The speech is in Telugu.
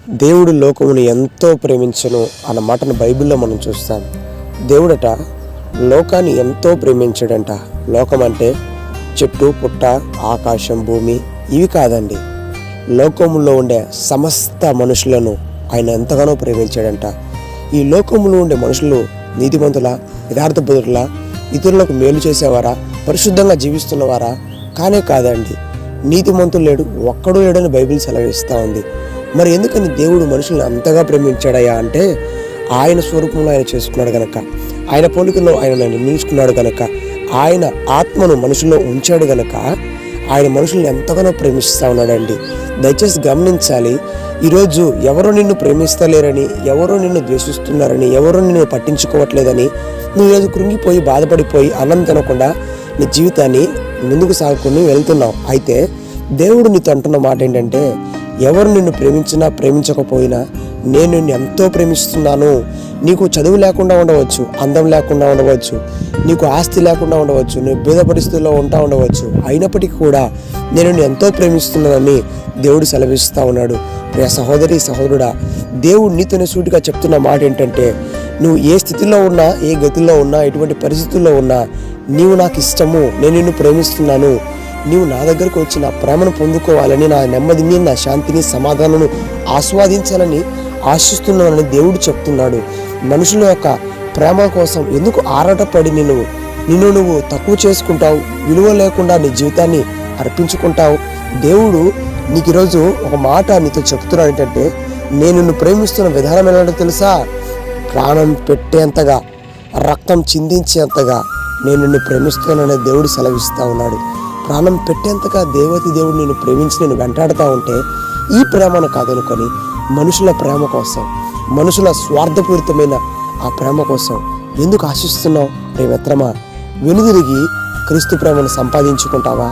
దేవుడు లోకమును ఎంతో ప్రేమించెను అన్న మాటను బైబిల్లో మనం చూస్తాం. దేవుడట లోకాన్ని ఎంతో ప్రేమించాడంట. లోకం అంటే చెట్టు పుట్ట ఆకాశం భూమి ఇవి కాదండి. లోకములో ఉండే సమస్త మనుషులను ఆయన ఎంతగానో ప్రేమించాడంట. ఈ లోకములో ఉండే మనుషులు నీతిమంతుల యథార్థబుద్ధుల ఇతరులకు మేలు చేసేవారా, పరిశుద్ధంగా జీవిస్తున్నవారా? కానే కాదండి. నీతిమంతులు లేడు, ఒక్కడు లేడని బైబిల్ సెలవిస్తూ ఉంది. మరి ఎందుకని దేవుడు మనుషుల్ని అంతగా ప్రేమించాడయ్యా అంటే, ఆయన స్వరూపంలో ఆయన చేసుకున్నాడు గనక, ఆయన పోలికలో ఆయన నిర్మించుకున్నాడు గనక, ఆయన ఆత్మను మనుషుల్లో ఉంచాడు గనక ఆయన మనుషుల్ని ఎంతగానో ప్రేమిస్తూ ఉన్నాడండి. దయచేసి గమనించాలి. ఈరోజు ఎవరో నిన్ను ప్రేమిస్తలేరని, ఎవరో నిన్ను ద్వేషిస్తున్నారని, ఎవరో నిన్ను పట్టించుకోవట్లేదని నువ్వు ఈరోజు కృంగిపోయి బాధపడిపోయి అన్నం తినకుండా నీ జీవితాన్ని ముందుకు సాగుకుని వెళ్తున్నావు. అయితే దేవుడు నీతో అంటున్న మాట ఏంటంటే, ఎవరు నిన్ను ప్రేమించినా ప్రేమించకపోయినా నేను నిన్ను ఎంతో ప్రేమిస్తున్నాను. నీకు చదువు లేకుండా ఉండవచ్చు, అందం లేకుండా ఉండవచ్చు, నీకు ఆస్తి లేకుండా ఉండవచ్చు, నువ్వు పేద పరిస్థితుల్లో ఉండవచ్చు, అయినప్పటికీ కూడా నేను నిన్ను ఎంతో ప్రేమిస్తున్నానని దేవుడు సెలవిస్తూ ఉన్నాడు. ప్రియ సహోదరి సహోదరుడా, దేవుడు నీతోనే సూటిగా చెప్తున్న మాట ఏంటంటే, నువ్వు ఏ స్థితిలో ఉన్నా, ఏ గతిలో ఉన్నా, ఎటువంటి పరిస్థితుల్లో ఉన్నా నీవు నాకు ఇష్టము, నేను నిన్ను ప్రేమిస్తున్నాను, నీవు నా దగ్గరకు వచ్చి నా ప్రేమను పొందుకోవాలని, నా నెమ్మదిని, నా శాంతిని, సమాధానాన్ని ఆస్వాదించాలని ఆశిస్తున్నానని దేవుడు చెప్తున్నాడు. మనుషుల యొక్క ప్రేమ కోసం ఎందుకు ఆరాటపడి నిన్ను నువ్వు తక్కువ చేసుకుంటావు, విలువ లేకుండా నీ జీవితాన్ని అర్పించుకుంటావు? దేవుడు నీకు ఈరోజు ఒక మాట నీతో చెప్తున్నాడు ఏంటంటే, నేను నిన్ను ప్రేమిస్తున్న విధానం ఎలాంటో తెలుసా? ప్రాణం పెట్టేంతగా, రక్తం చిందించేంతగా నేను నిన్ను ప్రేమిస్తున్నానని దేవుడు సెలవిస్తూ ఉన్నాడు. ప్రాణం పెట్టేంతగా దేవుడు నిన్ను ప్రేమించి నేను వెంటాడుతూ ఉంటే, ఈ ప్రేమను కాదనుకొని మనుషుల ప్రేమ కోసం, మనుషుల స్వార్థపూరితమైన ఆ ప్రేమ కోసం ఎందుకు ఆశిస్తున్నావు? రేమిత్రమా, వెనుదిరిగి క్రీస్తు ప్రేమను సంపాదించుకుంటావా?